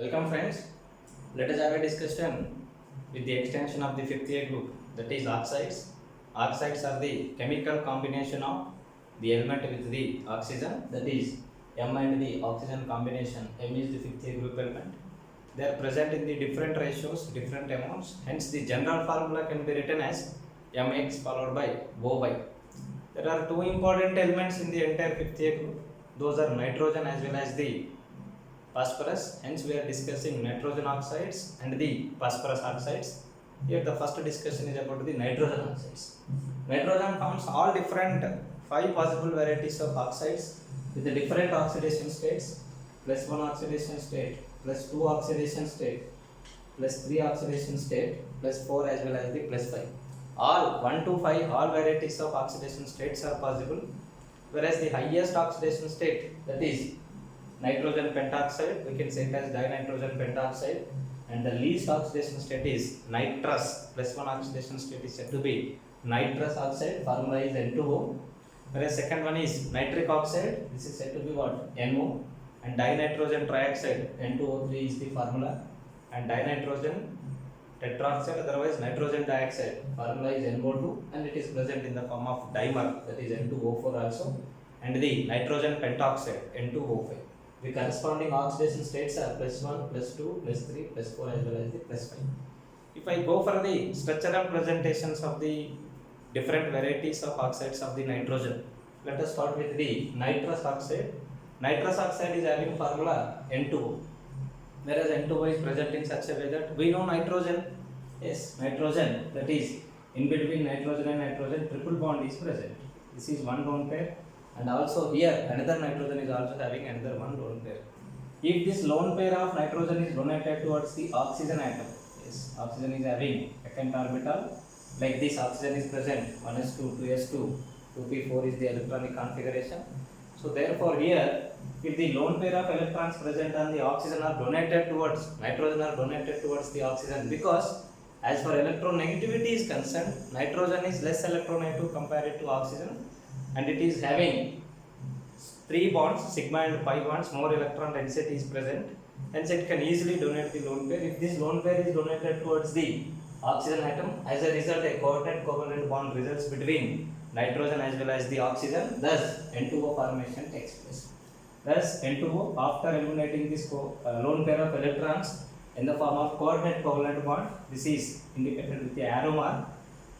Welcome friends. Let us have a discussion with the extension of the fifth year group, that is oxides. Oxides are the chemical combination of the element with the oxygen, that is M and the oxygen combination. M is the fifth year group element. They are present in the different ratios, different amounts. Hence the general formula can be written as Mx followed by OY. There are two important elements in the entire fifth year group. Those are nitrogen as well as the phosphorus. Hence we are discussing nitrogen oxides and the phosphorus oxides. Here the first discussion is about the nitrogen oxides. Nitrogen forms all different 5 possible varieties of oxides with the different oxidation states: plus 1 oxidation state, plus 2 oxidation state, plus 3 oxidation state, plus 4 as well as the plus 5. All 1 to 5 all varieties of oxidation states are possible, whereas the highest oxidation state, that is nitrogen pentoxide, we can say it as dinitrogen pentoxide, and the least oxidation state is nitrous. Plus 1 oxidation state is said to be nitrous oxide, formula is N2O, whereas second one is nitric oxide, this is said to be what? NO, and dinitrogen trioxide, N2O3 is the formula, and dinitrogen tetroxide, otherwise nitrogen dioxide, formula is NO2, and it is present in the form of dimer, that is N2O4 also, and the nitrogen pentoxide, N2O5. The corresponding oxidation states are plus 1, plus 2, plus 3, plus 4 as well as the plus 5. If I go for the structural presentations of the different varieties of oxides of the nitrogen, let us start with the nitrous oxide. Nitrous oxide is having formula N2O, whereas N2O is present in such a way that we know nitrogen, yes, nitrogen, that is in between nitrogen and nitrogen triple bond is present. This is one lone pair. And also here another nitrogen is also having another one lone pair. If this lone pair of nitrogen is donated towards the oxygen atom, yes, oxygen is having second orbital, like this oxygen is present 1s2, 2s2, 2p4 is the electronic configuration. So therefore here, if the lone pair of electrons present on the oxygen are donated towards nitrogen are donated towards the oxygen, because as far electronegativity is concerned, nitrogen is less electronegative compared to oxygen, and it is having 3 bonds, sigma and pi bonds, more electron density is present, hence it can easily donate the lone pair. If this lone pair is donated towards the oxygen atom, as a result a coordinate covalent bond results between nitrogen as well as the oxygen, thus N2O formation takes place. Thus N2O, after eliminating this lone pair of electrons in the form of coordinate covalent bond, this is indicated with the arrow mark,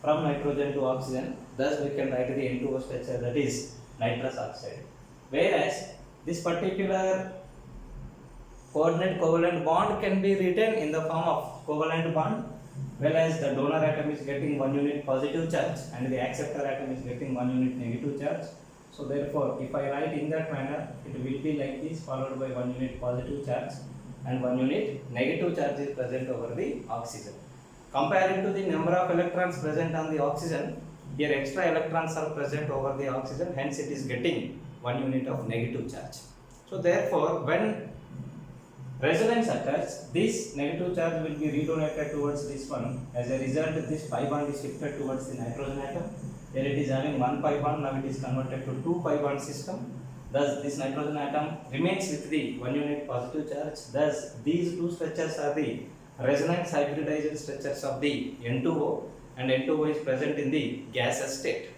from nitrogen to oxygen, thus we can write the N2O structure, that is nitrous oxide. Whereas this particular coordinate covalent bond can be written in the form of covalent bond, whereas the donor atom is getting 1 unit positive charge and the acceptor atom is getting 1 unit negative charge. So therefore, if I write in that manner, it will be like this, followed by 1 unit positive charge and 1 unit negative charge is present over the oxygen. Compared to the number of electrons present on the oxygen, here extra electrons are present over the oxygen, hence it is getting 1 unit of negative charge. So therefore, when resonance occurs, this negative charge will be redonated towards this one. As a result, this pi bond is shifted towards the nitrogen atom. Here it is having 1 pi bond, now it is converted to 2 pi bond system. Thus this nitrogen atom remains with the 1 unit positive charge. Thus these two structures are the resonance hybridized structures of the N2O, and N2O is present in the gaseous state.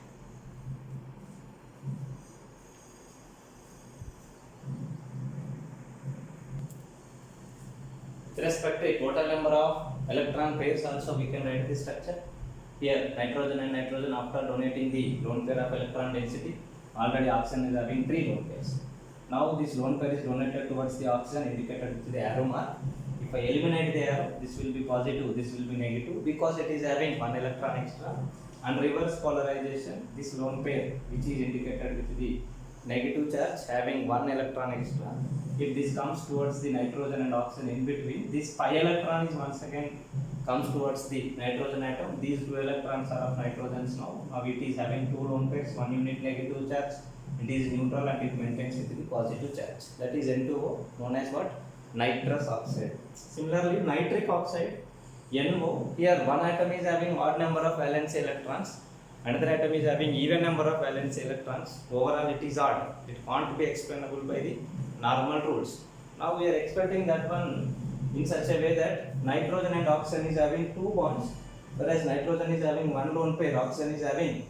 With respect to a total number of electron pairs also we can write this structure. Here nitrogen and nitrogen, after donating the lone pair of electron density, already oxygen is having 3 lone pairs. Now this lone pair is donated towards the oxygen, indicated with the arrow mark. If I eliminate the arrow, this will be positive, this will be negative, because it is having 1 electron extra. And reverse polarization, this lone pair which is indicated with the negative charge having 1 electron extra, if this comes towards the nitrogen and oxygen in between, this pi electron is once again comes towards the nitrogen atom. These 2 electrons are of nitrogens now. Now it is having 2 lone pairs, 1 unit negative charge, it is neutral and it maintains with the positive charge. That is N2O, known as what? Nitrous oxide. Similarly, nitric oxide, NO, here one atom is having odd number of valence electrons, another atom is having even number of valence electrons. Overall it is odd. It can't be explainable by the normal rules. Now we are expecting that one in such a way that nitrogen and oxygen is having two bonds, whereas nitrogen is having one lone pair, oxygen is having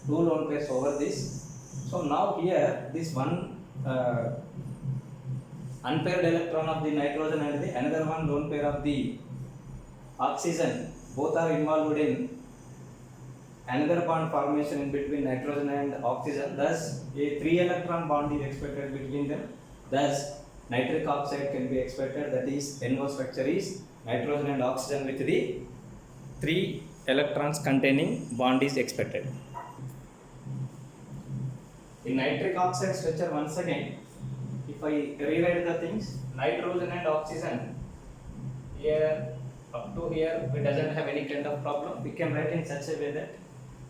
two lone pairs over this. So now here this one unpaired electron of the nitrogen and the another one lone pair of the oxygen, both are involved in another bond formation in between nitrogen and oxygen. Thus a 3 electron bond is expected between them. Thus nitric oxide can be expected, that is NO structure is nitrogen and oxygen with the 3 electrons containing bond is expected. In nitric oxide structure, once again, if I rewrite the things, nitrogen and oxygen, here up to here we doesn't have any kind of problem. We can write in such a way that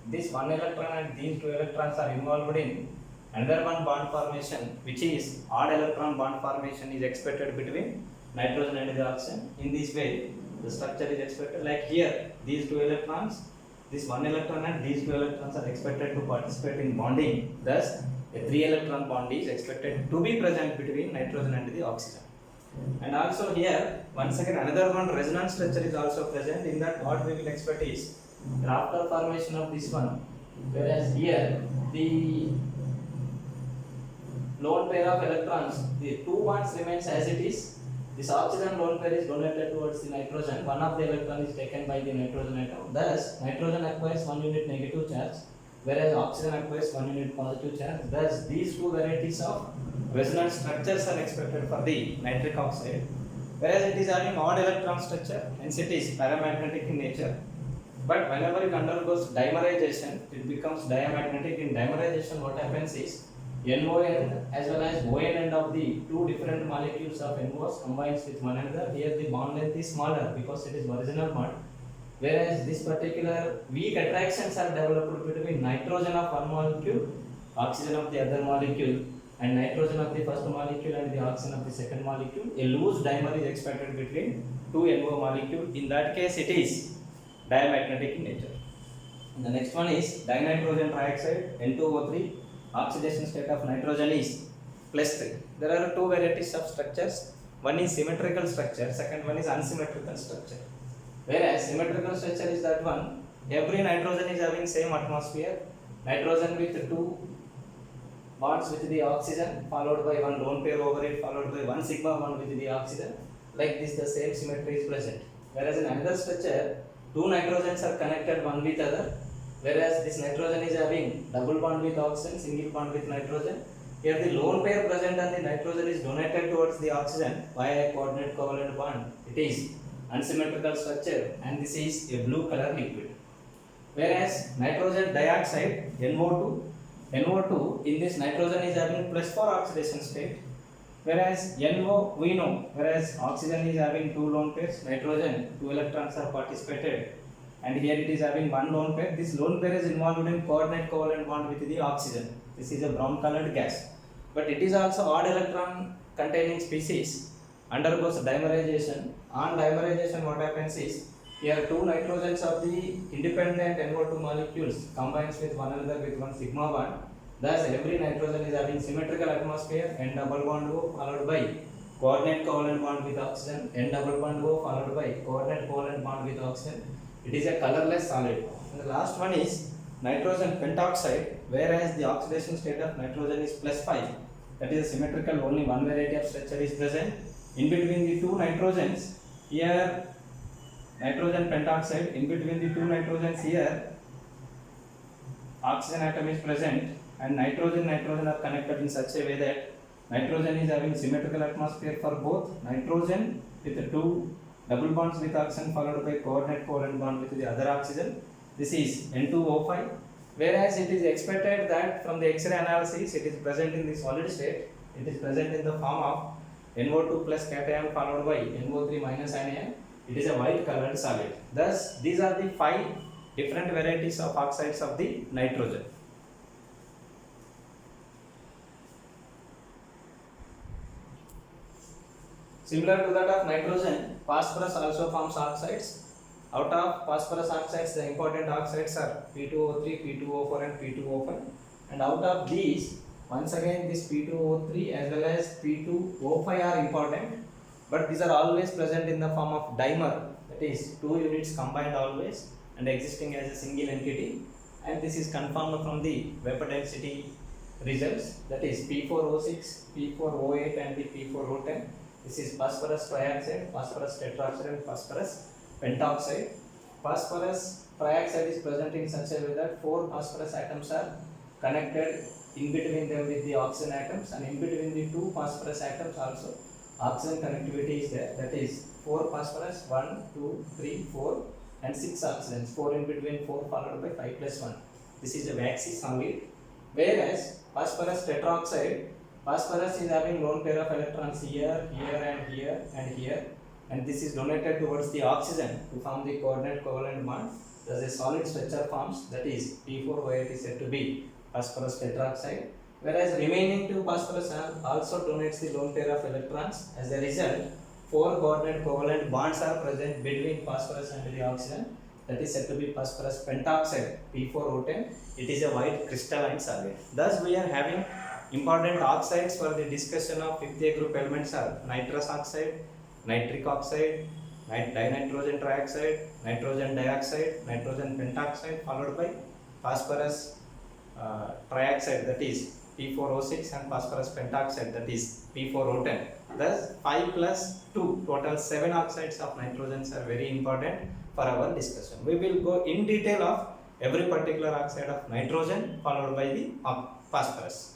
this one electron and these two electrons are involved in another one bond formation, which is odd electron bond formation is expected between nitrogen and the oxygen. In this way the structure is expected, like here these two electrons, this one electron and these two electrons are expected to participate in bonding. Thus a 3 electron bond is expected to be present between nitrogen and the oxygen. And also here once again another one resonance structure is also present. In that what we will expect is after formation of this one, whereas here the lone pair of electrons, the two bonds remains as it is. This oxygen lone pair is donated towards the nitrogen. One of the electron is taken by the nitrogen atom. Thus nitrogen acquires 1 unit negative charge, whereas oxygen acquires 1 unit positive charge. Thus these two varieties of resonance structures are expected for the nitric oxide, whereas it is having odd electron structure, hence it is paramagnetic in nature. But whenever it undergoes dimerization, it becomes diamagnetic. In dimerization, what happens is NO end as well as ON end of the two different molecules of NOs combines with one another. Here the bond length is smaller because it is original bond, whereas this particular weak attractions are developed between nitrogen of one molecule, oxygen of the other molecule, and nitrogen of the first molecule and the oxygen of the second molecule. A loose dimer is expected between two NO molecules. In that case, it is diamagnetic in nature. And the next one is dinitrogen trioxide, N2O3. Oxidation state of nitrogen is +3. There are two varieties of structures. One is symmetrical structure, second one is unsymmetrical structure. Whereas symmetrical structure is that one, every nitrogen is having same atmosphere, nitrogen with two bonds with the oxygen followed by one lone pair over it followed by one sigma bond with the oxygen. Like this the same symmetry is present. Whereas in another structure, two nitrogens are connected one with other, whereas this nitrogen is having double bond with oxygen, single bond with nitrogen. Here the lone pair present on the nitrogen is donated towards the oxygen via a coordinate covalent bond. It is unsymmetrical structure and this is a blue color liquid. Whereas nitrogen dioxide, NO2 in this nitrogen is having +4 oxidation state, whereas NO we know, whereas oxygen is having two lone pairs, nitrogen two electrons are participated, and here it is having one lone pair. This lone pair is involved in coordinate covalent bond with the oxygen. This is a brown colored gas, but it is also odd electron containing species, undergoes dimerization. On dimerization what happens is, here two nitrogens of the independent NO2 molecules combines with one another with one sigma bond. Thus every nitrogen is having symmetrical atmosphere, N double bond O followed by coordinate covalent bond with oxygen, N double bond O followed by coordinate covalent bond with oxygen. It is a colorless solid. And the last one is nitrogen pentoxide, whereas the oxidation state of nitrogen is +5. That is a symmetrical, only one variety of structure is present. In between the two nitrogens, here nitrogen pentoxide, in between the two nitrogens here oxygen atom is present, and nitrogen are connected in such a way that nitrogen is having symmetrical atmosphere for both nitrogen with the two double bonds with oxygen followed by coordinate covalent bond with the other oxygen. This is N2O5, whereas it is expected that from the X-ray analysis it is present in the solid state. It is present in the form of NO2 plus cation followed by NO3 minus anion. It is a white colored solid. Thus these are the 5 different varieties of oxides of the nitrogen. Similar to that of nitrogen, phosphorus also forms oxides. Out of phosphorus oxides, the important oxides are P2O3, P2O4 and P2O5. And out of these, once again this P2O3 as well as P2O5 are important. but these are always present in the form of dimer, that is two units combined always and existing as a single entity, and this is confirmed from the vapor density results, that is P4O6, P4O8 and the P4O10. This is phosphorus trioxide, phosphorus tetroxide and phosphorus pentoxide. Phosphorus trioxide is present in such a way that 4 phosphorus atoms are connected in between them with the oxygen atoms, and in between the 2 phosphorus atoms also oxygen connectivity is there, that is 4 phosphorus, 1, 2, 3, 4 and 6 oxygens, 4 in between 4 followed by 5 plus 1. This is a waxy solid. Whereas phosphorus tetroxide, phosphorus is having lone pair of electrons here, here and here and here, and this is donated towards the oxygen to form the coordinate covalent bond. Thus a solid structure forms, that is P4O8 is said to be phosphorus tetroxide, whereas remaining 2 phosphorus also donates the lone pair of electrons. As a result, 4 coordinate covalent bonds are present between phosphorus and the oxygen, that is said to be phosphorus pentoxide, P4O10. It is a white crystalline solid. Thus we are having important oxides for the discussion of 50A group elements are nitrous oxide, nitric oxide, dinitrogen trioxide, nitrogen dioxide, nitrogen pentoxide, followed by phosphorus trioxide, that is P4O6, and phosphorus pentoxide, that is P4O10. Thus 5 plus 2, total 7 oxides of nitrogens are very important for our discussion. We will go in detail of every particular oxide of nitrogen followed by the phosphorus.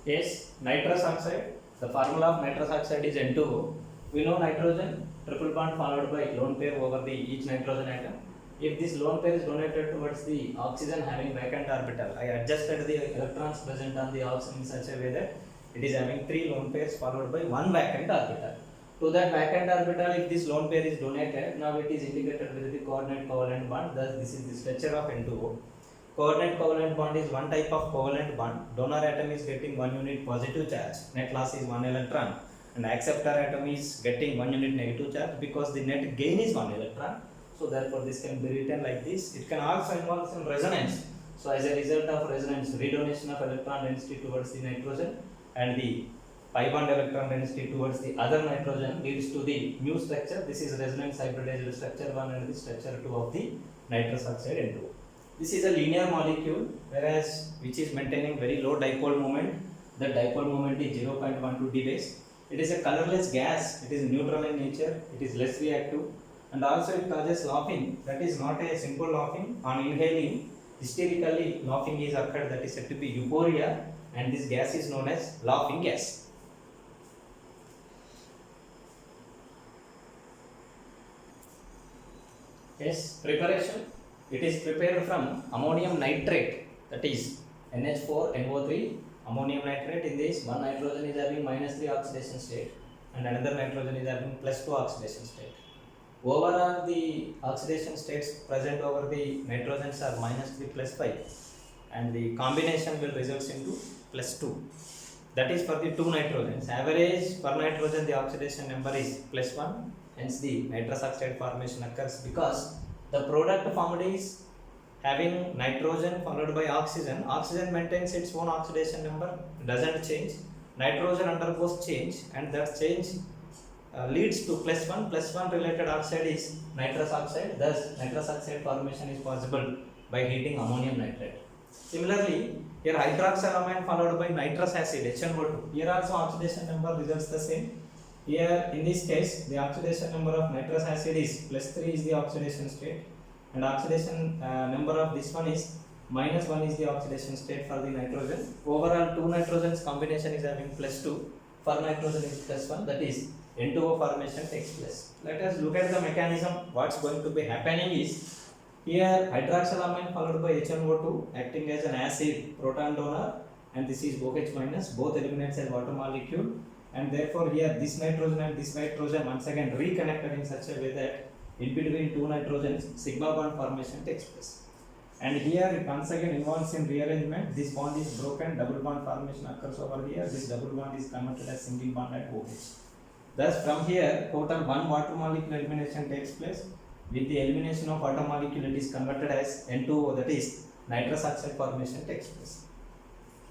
Yes, nitrous oxide. The formula of nitrous oxide is N2O. We know nitrogen, triple bond followed by lone pair over the each nitrogen atom. If this lone pair is donated towards the oxygen having vacant orbital, I adjusted the electrons present on the oxygen in such a way that it is having 3 lone pairs followed by 1 vacant orbital. To that vacant orbital, if this lone pair is donated, now it is integrated with the coordinate covalent bond. Thus, this is the structure of N2O. Coordinate covalent bond is one type of covalent bond. Donor atom is getting 1 unit positive charge, net loss is 1 electron, and acceptor atom is getting 1 unit negative charge because the net gain is 1 electron. So therefore this can be written like this. It can also involve some resonance. So as a result of resonance, redonation of electron density towards the nitrogen and the pi bond electron density towards the other nitrogen leads to the mu structure. This is resonance hybridized structure 1 and the structure 2 of the nitrous oxide N2O. This is a linear molecule, whereas which is maintaining very low dipole moment. The dipole moment is 0.12 dBs. It is a colorless gas. It is neutral in nature. It is less reactive, and also it causes laughing. That is not a simple laughing. On inhaling, hysterically laughing is occurred. That is said to be euphoria, and this gas is known as laughing gas. Yes, preparation. It is prepared from ammonium nitrate, that is NH4NO3 ammonium nitrate. In this, one nitrogen is having -3 oxidation state and another nitrogen is having +2 oxidation state. Overall, the oxidation states present over the nitrogens are -3 +5, and the combination will result into +2. That is for the 2 nitrogens. Average per nitrogen, the oxidation number is +1. Hence, the nitrous oxide formation occurs because the product formed is having nitrogen followed by oxygen. Oxygen maintains its own oxidation number, doesn't change. Nitrogen undergoes change, and that change leads to +1. +1 related oxide is nitrous oxide. Thus, nitrous oxide formation is possible by heating ammonium nitrate. Similarly, here hydroxylamine followed by nitrous acid HNO2. Here also oxidation number results the same. Here in this case, the oxidation number of nitrous acid is +3 is the oxidation state, and oxidation number of this one is -1 is the oxidation state for the nitrogen. Overall, 2 nitrogens combination is having +2. For nitrogen is +1. That is N2O formation takes place. Let us look at the mechanism. What's going to be happening is, here hydroxylamine followed by HNO2 acting as an acid proton donor, and this is OH minus. Both eliminates as water molecule. And therefore here this nitrogen and this nitrogen once again reconnected in such a way that in between 2 nitrogens sigma bond formation takes place. And here it once again involves in rearrangement. This bond is broken, double bond formation occurs over here. This double bond is converted as single bond at OH. Thus from here total 1 water molecule elimination takes place. With the elimination of water molecule, it is converted as N2O, that is nitrous oxide formation takes place.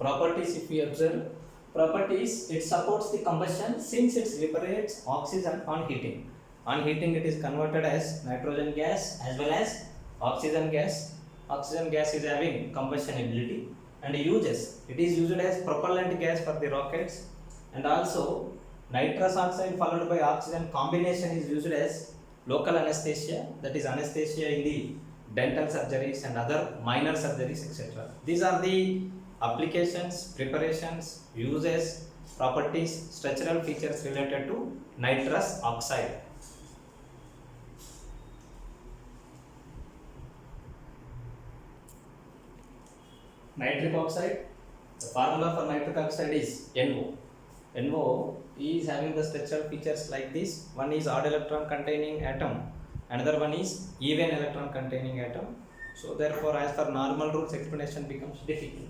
Properties, if we observe properties, it supports the combustion since it liberates oxygen on heating. On heating it is converted as nitrogen gas as well as oxygen gas. Oxygen gas is having combustion ability and uses, it is used as propellant gas for the rockets, and also nitrous oxide followed by oxygen combination is used as local anesthesia, that is anesthesia in the dental surgeries and other minor surgeries, etc. These are the applications, preparations, uses, properties, structural features related to nitrous oxide. Nitric oxide, the formula for nitric oxide is NO. NO is having the structural features like this. One is odd electron containing atom, another one is even electron containing atom. So therefore, as per normal rules, explanation becomes difficult.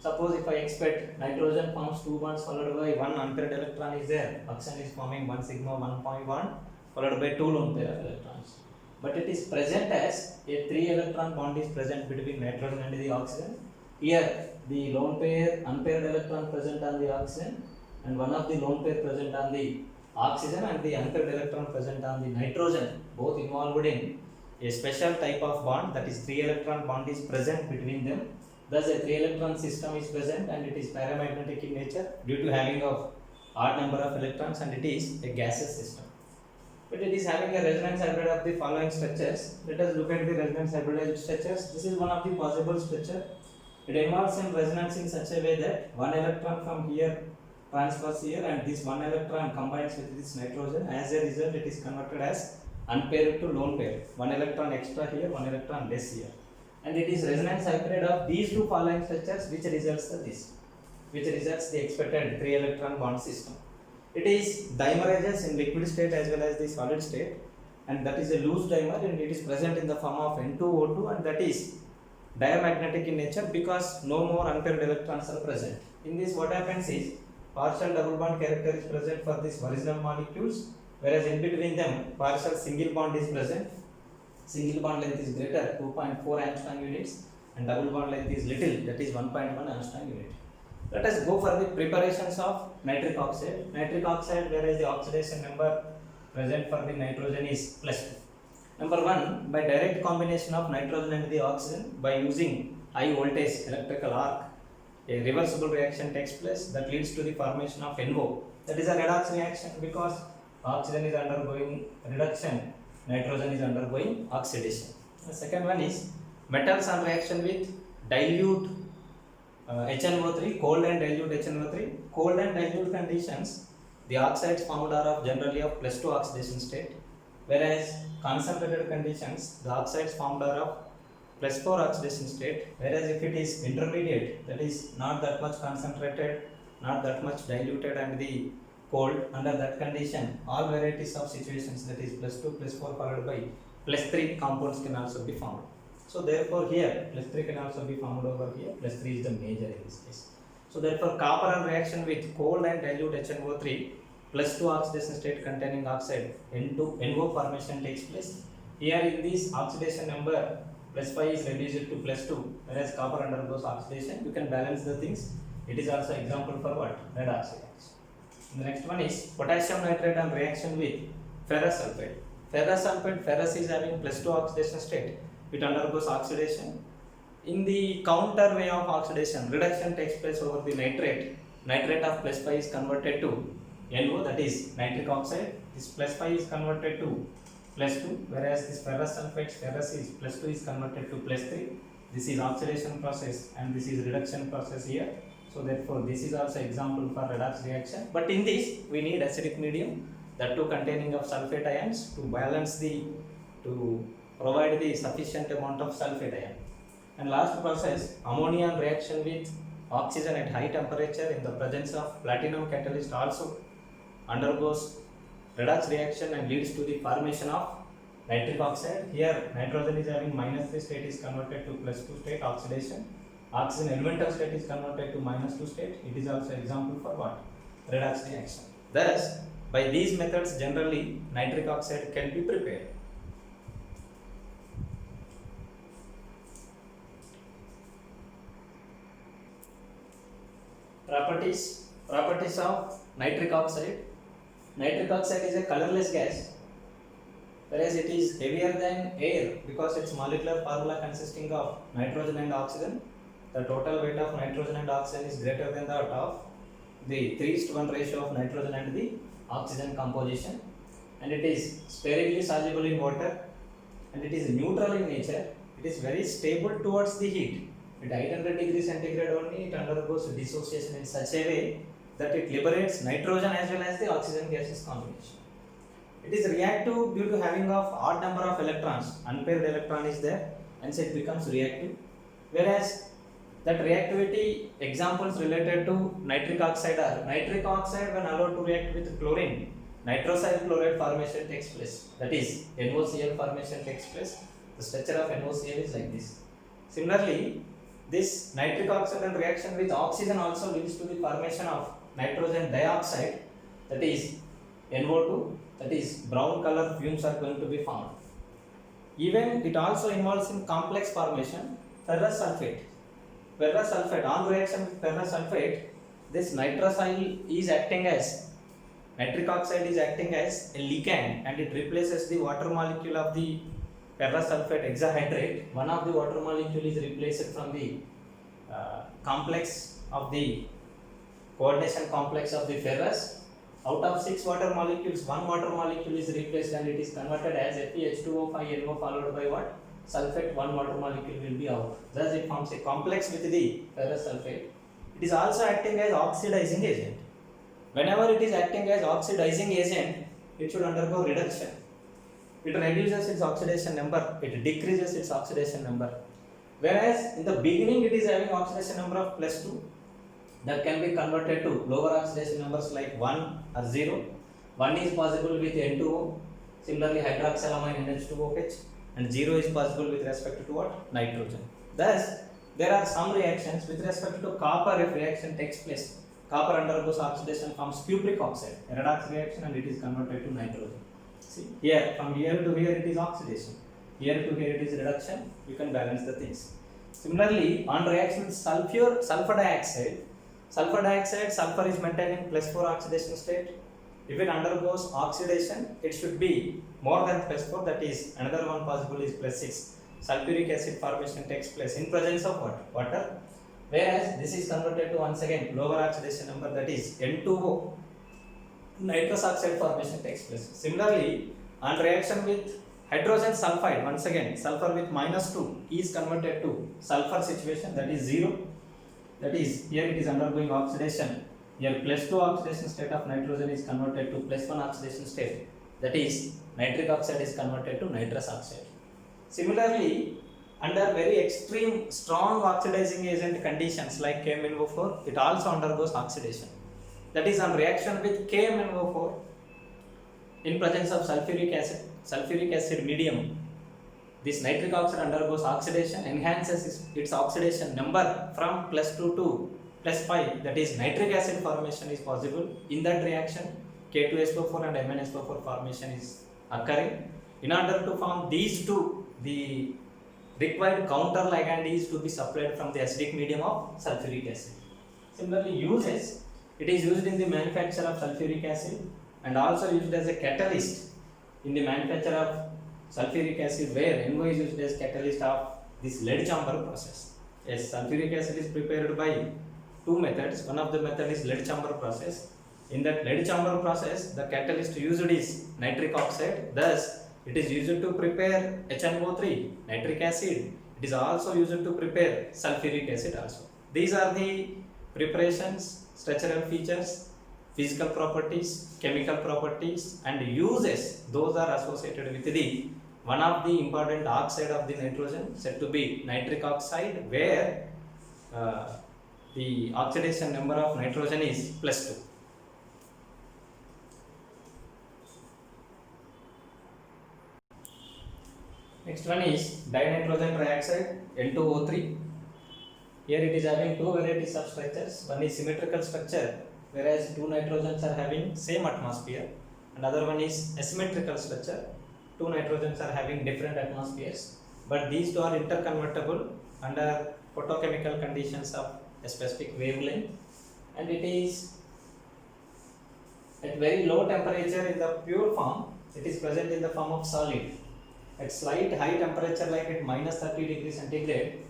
Suppose if I expect nitrogen forms 2 bonds followed by 1 unpaired electron is there, oxygen is forming 1 sigma 1.1 followed by 2 lone pair of electrons. But it is present as a 3 electron bond is present between nitrogen and the oxygen. Here the lone pair unpaired electron present on the oxygen and one of the lone pair present on the oxygen and the unpaired electron present on the nitrogen, both involved in a special type of bond, that is 3 electron bond is present between them. Thus a 3 electron system is present and it is paramagnetic in nature due to having of odd number of electrons, and it is a gaseous system. But it is having a resonance hybrid of the following structures. Let us look at the resonance hybridized structures. This is one of the possible structure. It involves in resonance in such a way that one electron from here transfers here and this one electron combines with this nitrogen. As a result, it is converted as unpaired to lone pair. One electron extra here, one electron less here. And it is resonance hybrid of these two following structures which results the expected 3 electron bond system. It is dimerages in liquid state as well as the solid state, and that is a loose dimer and it is present in the form of N2O2, and that is diamagnetic in nature because no more unpaired electrons are present. In this, what happens is partial double bond character is present for these original molecules, whereas in between them partial single bond is present. Single bond length is greater, 2.4 angstrom units, and double bond length is little, that is 1.1 angstrom unit. Let us go for the preparations of nitric oxide. Nitric oxide, whereas the oxidation number present for the nitrogen is +2. Number 1, by direct combination of nitrogen and the oxygen by using high voltage electrical arc, a reversible reaction takes place that leads to the formation of NO. That is a redox reaction because oxygen is undergoing reduction, nitrogen is undergoing oxidation. The second one is metals on reaction with dilute HNO3, cold and dilute HNO3. Cold and dilute conditions, the oxides formed are of generally of +2 oxidation state, whereas concentrated conditions, the oxides formed are of +4 oxidation state, whereas if it is intermediate, that is not that much concentrated, not that much diluted and the cold, under that condition all varieties of situations, that is +2, +4 followed by +3 compounds can also be formed. So therefore here +3 can also be formed over here, +3 is the major in this case. So therefore copper on reaction with cold and dilute HNO3, +2 oxidation state containing oxide NO formation takes place. Here in this oxidation number +5 is reduced to +2, whereas copper undergoes oxidation. You can balance the things. It is also example for what? Redox reaction. The next one is potassium nitrate on reaction with ferrous sulfate. Ferrous sulfate, ferrous is having +2 oxidation state. It undergoes oxidation. In the counter way of oxidation, reduction takes place over the nitrate. Nitrate of +5 is converted to NO, that is nitric oxide. This +5 is converted to +2, whereas this ferrous sulfate, ferrous is +2 is converted to +3. This is oxidation process and this is reduction process here. So therefore this is also example for redox reaction. But in this we need acidic medium, that too containing of sulfate ions to balance to provide the sufficient amount of sulfate ion. And last process, ammonia reaction with oxygen at high temperature in the presence of platinum catalyst also undergoes redox reaction and leads to the formation of nitric oxide. Here nitrogen is having -3 state is converted to +2 state oxidation. Oxygen elemental state is converted to -2 state. It is also example for what? Redox reaction. Thus, by these methods generally nitric oxide can be prepared. Properties of nitric oxide. Nitric oxide is a colorless gas, whereas it is heavier than air because its molecular formula consisting of nitrogen and oxygen. The total weight of nitrogen and oxygen is greater than that of the 3:1 ratio of nitrogen and the oxygen composition, and it is sparingly soluble in water, and it is neutral in nature. It is very stable towards the heat. At 800 degrees centigrade only it undergoes dissociation in such a way that it liberates nitrogen as well as the oxygen gases combination. It is reactive due to having of odd number of electrons, unpaired electron is there, and so it becomes reactive. Whereas that reactivity examples related to nitric oxide are nitric oxide when allowed to react with chlorine, nitrosyl chloride formation takes place. That is NOCl formation takes place. The structure of NOCl is like this. Similarly, this nitric oxide and reaction with oxygen also leads to the formation of nitrogen dioxide, that is NO2, that is brown color fumes are going to be formed. Even it also involves in complex formation, ferrous sulfate. Ferrous sulfate, on reaction with ferrous sulfate, this nitrosyl is acting as, nitric oxide is acting as a ligand, and it replaces the water molecule of the ferrous sulfate hexahydrate. One of the water molecule is replaced from the complex of the coordination complex of the ferrous. Out of 6 water molecules, 1 water molecule is replaced and it is converted as FeH2O5NO followed by what? Sulfate. 1 water molecule will be out. Thus it forms a complex with the ferrous sulfate. It is also acting as oxidizing agent. Whenever it is acting as oxidizing agent, it should undergo reduction. It reduces its oxidation number, it decreases its oxidation number. Whereas in the beginning it is having oxidation number of +2, that can be converted to lower oxidation numbers like 1 or 0. 1 is possible with N2O, similarly hydroxylamine NH2OH, and 0 is possible with respect to what? Nitrogen. Thus, there are some reactions with respect to copper. If reaction takes place, copper undergoes oxidation, forms cupric oxide, a redox reaction, and it is converted to nitrogen. See, here from here to here it is oxidation, here to here it is reduction. You can balance the things. Similarly, on reaction with sulfur dioxide, sulfur is maintaining +4 oxidation state. If it undergoes oxidation, it should be more than +4, that is another one possible is +6. Sulfuric acid formation takes place in presence of what? Water. Whereas this is converted to once again lower oxidation number, that is N2O. Nitrous oxide formation takes place. Similarly, on reaction with hydrogen sulfide, once again sulfur with -2 is converted to sulfur situation, that is 0. That is, here it is undergoing oxidation. Here +2 oxidation state of nitrogen is converted to +1 oxidation state. That is, nitric oxide is converted to nitrous oxide. Similarly, under very extreme strong oxidizing agent conditions like KMnO4, it also undergoes oxidation. That is, on reaction with KMnO4 in presence of sulfuric acid medium, this nitric oxide undergoes oxidation, enhances its oxidation number from +2 to +5, that is nitric acid formation is possible. In that reaction, K2SO4 and MnSO4 formation is occurring. In order to form these two, the required counter ligand is to be supplied from the acidic medium of sulfuric acid. Similarly, uses, it is used in the manufacture of sulfuric acid and also used as a catalyst in the manufacture of sulfuric acid, where NO is used as catalyst of this lead chamber process. Yes, sulfuric acid is prepared by 2 methods. One of the method is lead chamber process. In that lead chamber process, the catalyst used is nitric oxide. Thus, it is used to prepare HNO3, nitric acid. It is also used to prepare sulfuric acid also. These are the preparations, structural features, physical properties, chemical properties, and uses. Those are associated with the one of the important oxide of the nitrogen, said to be nitric oxide, where the oxidation number of nitrogen is +2. Next one is dinitrogen trioxide, N2O3. Here it is having 2 varieties of structures. One is symmetrical structure, whereas 2 nitrogens are having same atmosphere. Another one is asymmetrical structure. 2 nitrogens are having different atmospheres, but these two are interconvertible under photochemical conditions of a specific wavelength. and it is at very low temperature in the pure form. It is present in the form of solid. At slight high temperature like at minus 30 degrees centigrade,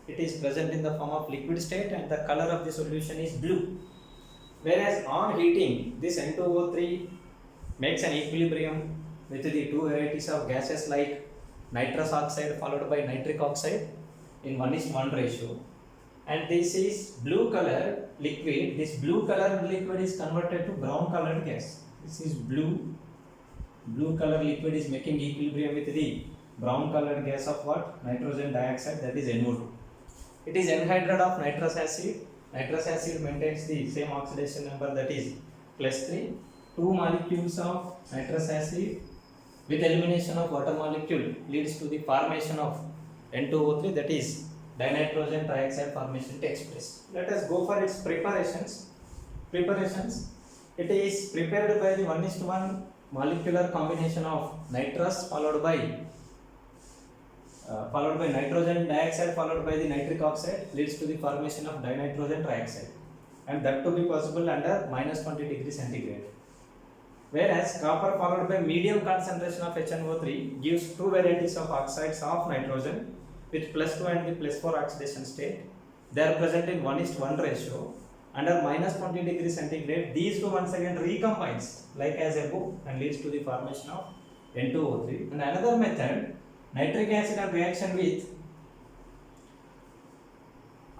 it is present in the form of liquid state and the color of the solution is blue. Whereas on heating, this N2O3 makes an equilibrium with the two varieties of gases like nitrous oxide followed by nitric oxide in 1:1 ratio. And this is blue colored liquid. This blue colored liquid is converted to brown colored gas. This is blue colored liquid is making equilibrium with the brown colored gas of what? Nitrogen dioxide, that is NO2. It is anhydride of nitrous acid. Nitrous acid maintains the same oxidation number, that is +3. Two molecules of nitrous acid with elimination of water molecule leads to the formation of N2O3, that is dinitrogen trioxide formation takes place. Let us go for its preparations. It is prepared by the 1:1 molecular combination of nitrous followed by nitrogen dioxide followed by the nitric oxide leads to the formation of dinitrogen trioxide, and that to be possible under -20 degrees centigrade. Whereas copper followed by medium concentration of HNO3 gives two varieties of oxides of nitrogen with +2 and the +4 oxidation state. They are present in 1:1 ratio. Under -20 degrees centigrade, these two once again recombines like as above and leads to the formation of N2O3. And another method, nitric acid and reaction with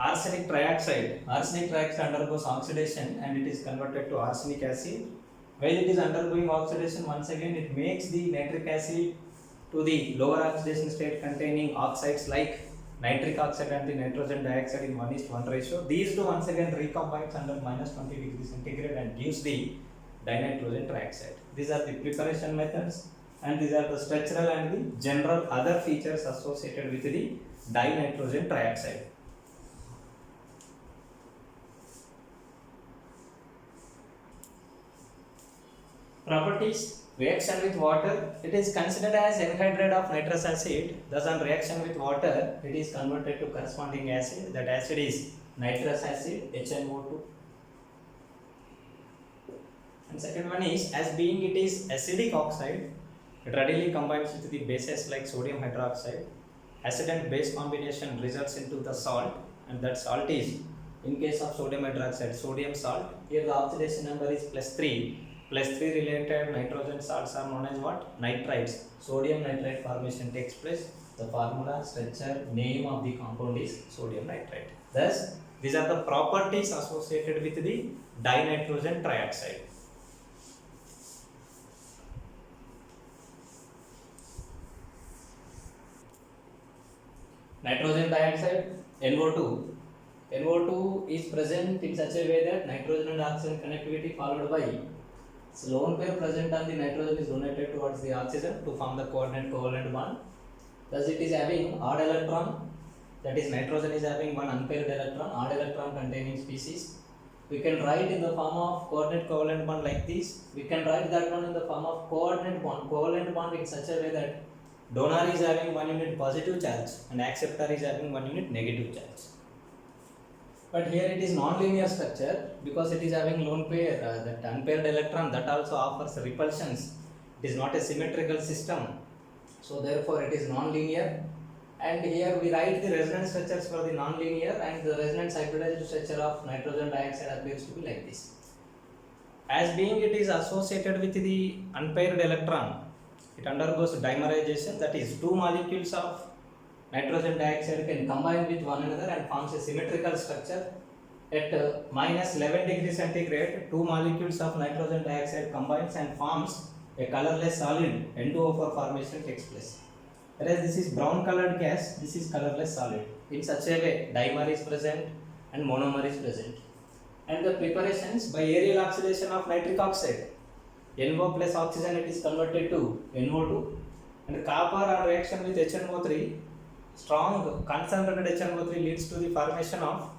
arsenic trioxide. Arsenic trioxide undergoes oxidation and it is converted to arsenic acid. While it is undergoing oxidation, once again it makes the nitric acid to the lower oxidation state containing oxides like nitric oxide and the nitrogen dioxide in 1:1 ratio. These two once again recombines under -20 degrees centigrade and gives the dinitrogen trioxide. These are the preparation methods, and these are the structural and the general other features associated with the dinitrogen trioxide. Properties. Reaction with water, it is considered as anhydride of nitrous acid. Thus on reaction with water, it is converted to corresponding acid. That acid is nitrous acid, HNO2. And second one is, as being it is acidic oxide, it readily combines with the bases like sodium hydroxide. Acid and base combination results into the salt, and that salt is, in case of sodium hydroxide, sodium salt. Here the oxidation number is +3. +3 related nitrogen salts are known as what? Nitrites. Sodium nitrite formation takes place. The formula, structure, name of the compound is sodium nitrite. Thus, these are the properties associated with the dinitrogen trioxide. Nitrogen dioxide, NO2. NO2 is present in such a way that nitrogen and oxygen connectivity followed by lone pair present on the nitrogen is donated towards the oxygen to form the coordinate covalent bond. Thus it is having odd electron, that is nitrogen is having one unpaired electron, odd electron containing species. We can write in the form of coordinate covalent bond like this. We can write that one in the form of coordinate bond, covalent bond in such a way that donor is having 1 unit positive charge and acceptor is having 1 unit negative charge. But here it is non-linear structure because it is having lone pair, that unpaired electron, that also offers repulsions. It is not a symmetrical system, so therefore it is non-linear. And here we write the resonance structures for the non-linear, and the resonance hybridized structure of nitrogen dioxide appears to be like this. As being it is associated with the unpaired electron, it undergoes dimerization, that is two molecules of nitrogen dioxide can combine with one another and forms a symmetrical structure. At -11 degrees centigrade, two molecules of nitrogen dioxide combines and forms a colorless solid. N2O4 formation takes place. Whereas this is brown colored gas, this is colorless solid. In such a way, dimer is present and monomer is present. And the preparations by aerial oxidation of nitric oxide, NO plus oxygen, it is converted to NO2, and copper on reaction with HNO3, strong concentrated HNO3 leads to the formation of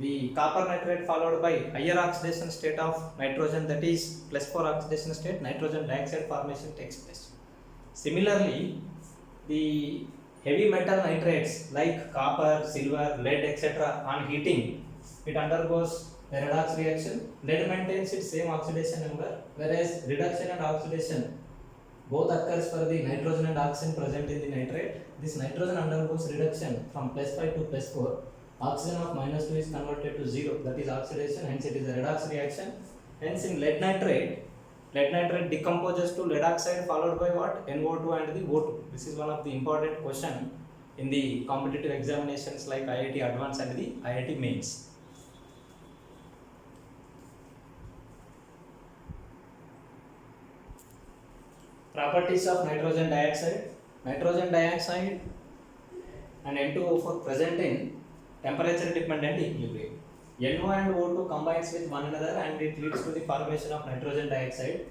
the copper nitrate followed by higher oxidation state of nitrogen, that is +4 oxidation state, nitrogen dioxide formation takes place. Similarly, the heavy metal nitrates like copper, silver, lead, etc. on heating, it undergoes a redox reaction, lead maintains its same oxidation number, whereas reduction and oxidation both occurs for the nitrogen and oxygen present in the nitrate. This nitrogen undergoes reduction from +5 to +4. Oxygen of -2 is converted to 0, that is oxidation, hence it is a redox reaction. Hence in lead nitrate decomposes to lead oxide followed by what? NO2 and the O2. This is one of the important question in the competitive examinations like IIT Advanced and the IIT Mains. Properties of nitrogen dioxide. Nitrogen dioxide and N2O4 present in temperature dependent equilibrium. NO and O2 combines with one another and it leads to the formation of nitrogen dioxide,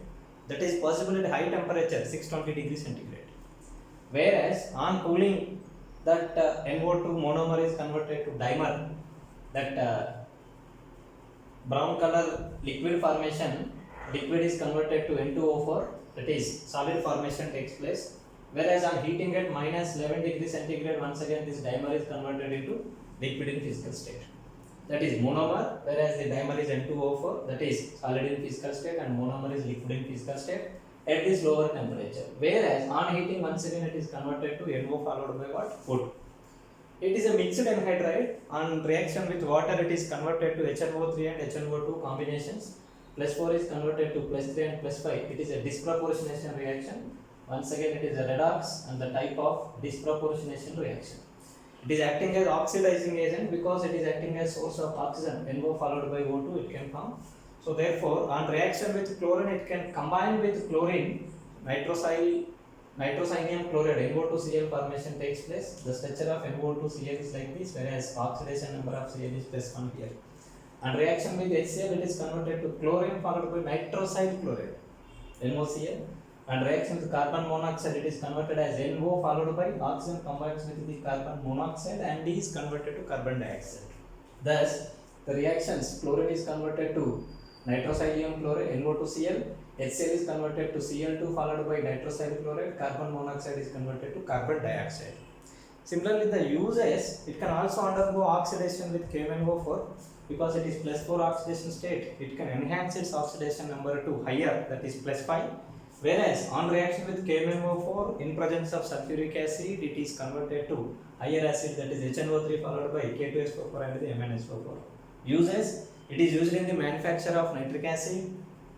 that is possible at high temperature 620 degrees centigrade. Whereas on cooling, that NO2 monomer is converted to dimer, that brown color liquid formation, liquid is converted to N2O4, that is solid formation takes place. Whereas on heating at -11 degrees centigrade, once again this dimer is converted into liquid in physical state, that is monomer, whereas the dimer is N2O4, that is solid in physical state, and monomer is liquid in physical state at this lower temperature. Whereas on heating, once again it is converted to NO followed by what? O2. It is a mixed anhydride. On reaction with water, it is converted to HNO3 and HNO2 combinations. +4 is converted to +3 and +5. It is a disproportionation reaction. Once again, it is a redox and the type of disproportionation reaction. It is acting as oxidizing agent because it is acting as source of oxygen. NO followed by O2 it can form. So therefore, on reaction with chlorine, it can combine with chlorine, nitrosinium chloride, NO2Cl formation takes place. The structure of NO2Cl is like this, whereas oxidation number of Cl is +1 here. On reaction with HCl, it is converted to chlorine followed by nitrosyl chloride, NOCl. And reaction with carbon monoxide, it is converted as NO followed by oxygen combines with the carbon monoxide and is converted to carbon dioxide. Thus, the reactions, chlorine is converted to nitrosylium chloride, NO2Cl, HCl is converted to Cl2 followed by nitrosyl chloride, carbon monoxide is converted to carbon dioxide. Similarly, the uses, it can also undergo oxidation with KMnO4 because it is +4 oxidation state. It can enhance its oxidation number to higher, that is +5. Whereas on reaction with KMnO4 in presence of sulfuric acid, it is converted to higher acid, that is HNO3 followed by K2SO4 and the MnSO4. Uses, it is used in the manufacture of nitric acid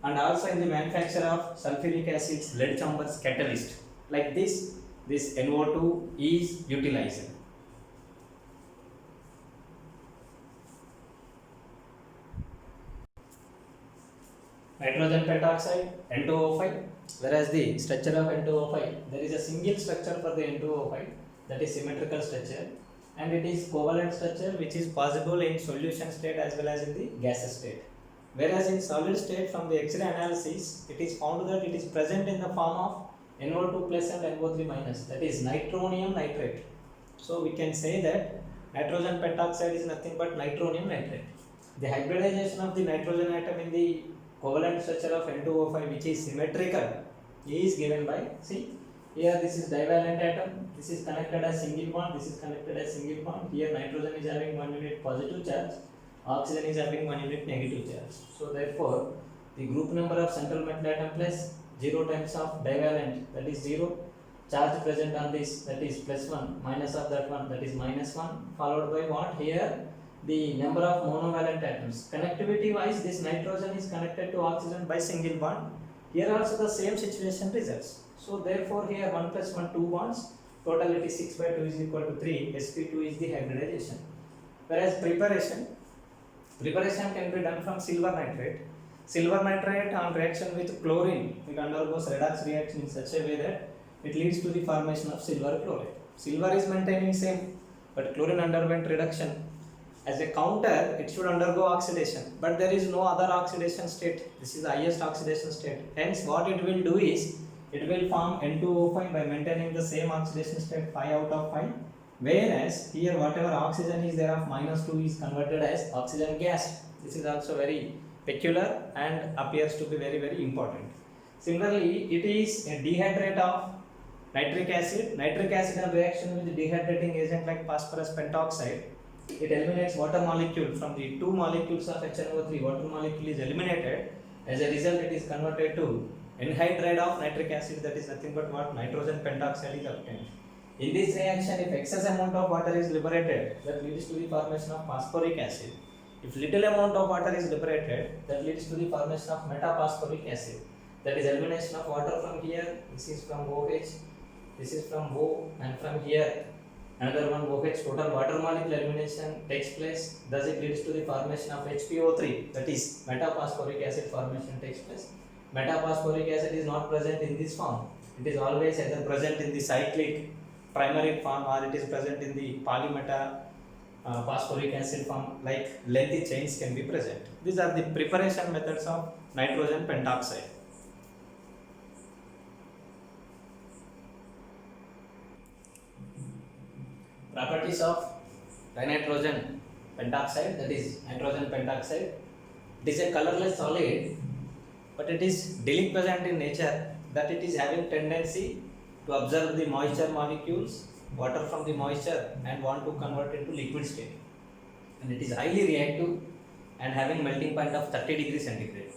and also in the manufacture of sulfuric acid's lead chambers catalyst. Like this NO2 is utilized. Nitrogen pentoxide, N2O5. Whereas the structure of N2O5, there is a single structure for the N2O5, that is symmetrical structure, and it is covalent structure which is possible in solution state as well as in the gaseous state. Whereas in solid state, from the X-ray analysis, it is found that it is present in the form of NO2 plus and NO3 minus, that is nitronium nitrate. So we can say that nitrogen pentoxide is nothing but nitronium nitrate. The hybridization of the nitrogen atom in the covalent structure of N2O5, which is symmetrical, is given by, see, here this is divalent atom, this is connected as single bond, this is connected as single bond. Here nitrogen is having 1 unit positive charge, oxygen is having 1 unit negative charge. So therefore, the group number of central metal atom plus 0 times of divalent, that is 0, charge present on this, that is +1, minus of that one, that is -1, followed by what? Here the number of monovalent atoms. Connectivity wise, this nitrogen is connected to oxygen by single bond. Here also the same situation results. So therefore here 1 plus 1, 2 bonds, total it is 6 by 2 is equal to 3, sp2 is the hybridization. Whereas preparation can be done from silver nitrate. Silver nitrate on reaction with chlorine, it undergoes redox reaction in such a way that it leads to the formation of silver chloride. Silver is maintaining same, but chlorine underwent reduction. As a counter, it should undergo oxidation, but there is no other oxidation state. This is the highest oxidation state. Hence, what it will do is, it will form N2O5 by maintaining the same oxidation state 5 out of 5. Whereas, here whatever oxygen is there of -2 is converted as oxygen gas. This is also very peculiar and appears to be very, very important. Similarly, it is a dehydrate of nitric acid. Nitric acid on reaction with dehydrating agent like phosphorus pentoxide, it eliminates water molecule from the two molecules of HNO3. Water molecule is eliminated. As a result, it is converted to anhydride of nitric acid, that is nothing but what? Nitrogen pentoxide is obtained. In this reaction, if excess amount of water is liberated, that leads to the formation of phosphoric acid. If little amount of water is liberated, that leads to the formation of metaphosphoric acid. That is elimination of water from here. This is from OH, this is from O, and from here another one OH. Total water molecule elimination takes place. Thus it leads to the formation of HPO3, that is metaphosphoric acid formation takes place. Metaphosphoric acid is not present in this form. It is always either present in the cyclic primary form or it is present in the polymeta phosphoric acid form, like lengthy chains can be present. These are the preparation methods of nitrogen pentoxide. Properties of dinitrogen pentoxide, that is nitrogen pentoxide. It is a colorless solid, but it is deliquescent in nature, that it is having tendency to absorb the moisture molecules, water from the moisture, and want to convert into liquid state. And it is highly reactive and having melting point of 30 degrees centigrade.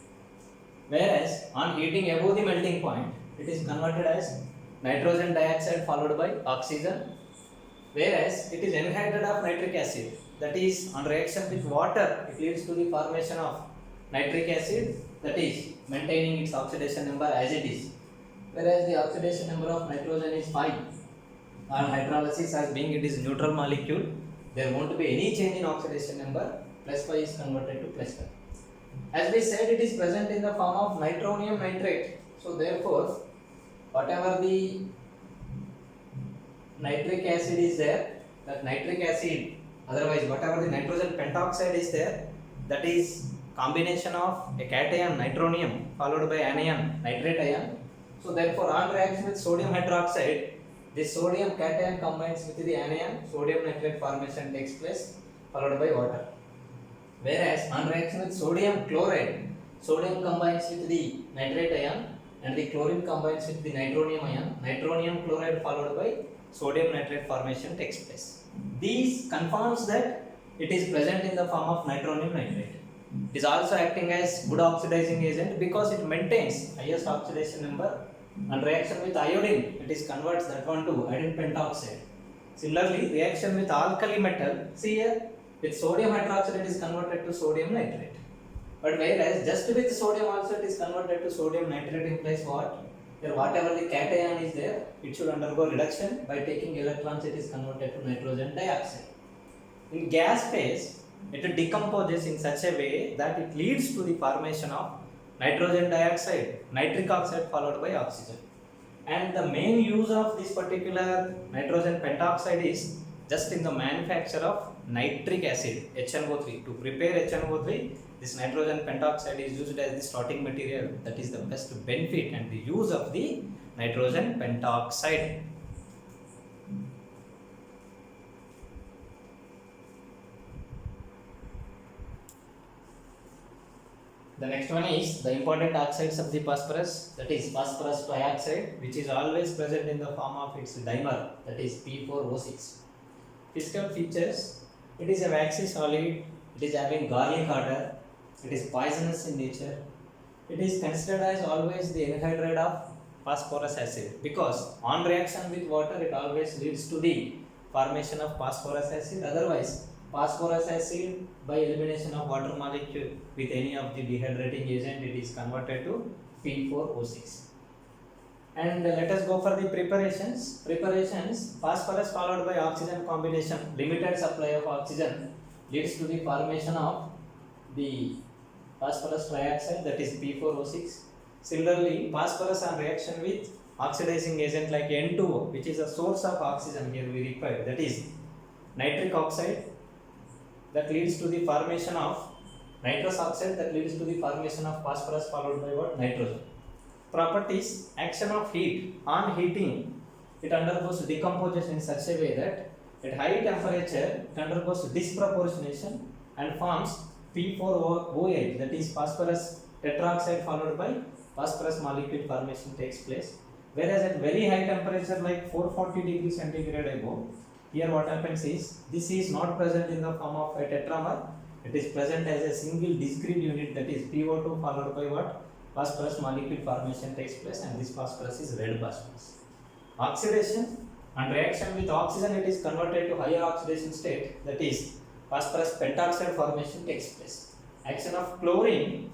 Whereas on heating above the melting point, it is converted as nitrogen dioxide followed by oxygen. Whereas it is anhydride of nitric acid, that is on reaction with water, it leads to the formation of nitric acid, that is maintaining its oxidation number as it is. Whereas the oxidation number of nitrogen is 5. On hydrolysis, as being it is neutral molecule, there won't be any change in oxidation number. Plus 5 is converted to plus 5. As we said, it is present in the form of nitronium nitrate. So therefore, whatever the nitric acid is there, that nitric acid, otherwise whatever the nitrogen pentoxide is there, that is combination of a cation nitronium followed by anion nitrate ion. So therefore, on reaction with sodium hydroxide, this sodium cation combines with the anion, sodium nitrate formation takes place followed by water. Whereas on reaction with sodium chloride, sodium combines with the nitrate ion and the chlorine combines with the nitronium ion. Nitronium chloride followed by sodium nitrate formation takes place. These confirms that it is present in the form of nitronium nitrate. It is also acting as good oxidizing agent because it maintains highest oxidation number. On reaction with iodine, it is converts that one to iodine pentoxide. Similarly, reaction with alkali metal, see here, with sodium hydroxide it is converted to sodium nitrate. But whereas just with sodium also it is converted to sodium nitrate implies what? Here whatever the cation is there, it should undergo reduction. By taking electrons, it is converted to nitrogen dioxide. In gas phase, it decomposes in such a way that it leads to the formation of nitrogen dioxide, nitric oxide followed by oxygen. And the main use of this particular nitrogen pentoxide is just in the manufacture of nitric acid, HNO3. To prepare HNO3, this nitrogen pentoxide is used as the starting material. That is the best benefit and the use of the nitrogen pentoxide. The next one is the important oxides of the phosphorus, that is phosphorus trioxide, which is always present in the form of its dimer, that is P4O6. Physical features: it is a waxy solid, it is having garlic odor, it is poisonous in nature, it is considered as always the anhydride of phosphorus acid because on reaction with water it always leads to the formation of phosphorus acid. Otherwise, phosphorus acid by elimination of water molecule with any of the dehydrating agent, it is converted to P4O6. And let us go for the preparations. Phosphorus followed by oxygen combination, limited supply of oxygen leads to the formation of the phosphorus trioxide, that is P4O6. Similarly, phosphorus on reaction with oxidizing agent like N2O, which is a source of oxygen here we require, that is nitric oxide, that leads to the formation of nitrous oxide, that leads to the formation of phosphorus followed by what? Nitrogen. Properties: action of heat. On heating, it undergoes decomposition in such a way that at high temperature it undergoes disproportionation and forms P4O8, that is phosphorus tetroxide followed by phosphorus molecule formation takes place. Whereas at very high temperature like 440 degrees centigrade above, here what happens is, this is not present in the form of a tetramer, it is present as a single discrete unit, that is PO2 followed by what? Phosphorus molecule formation takes place, and this phosphorus is red phosphorus. Oxidation and reaction with oxygen, it is converted to higher oxidation state, that is phosphorus pentoxide formation takes place. Action of chlorinating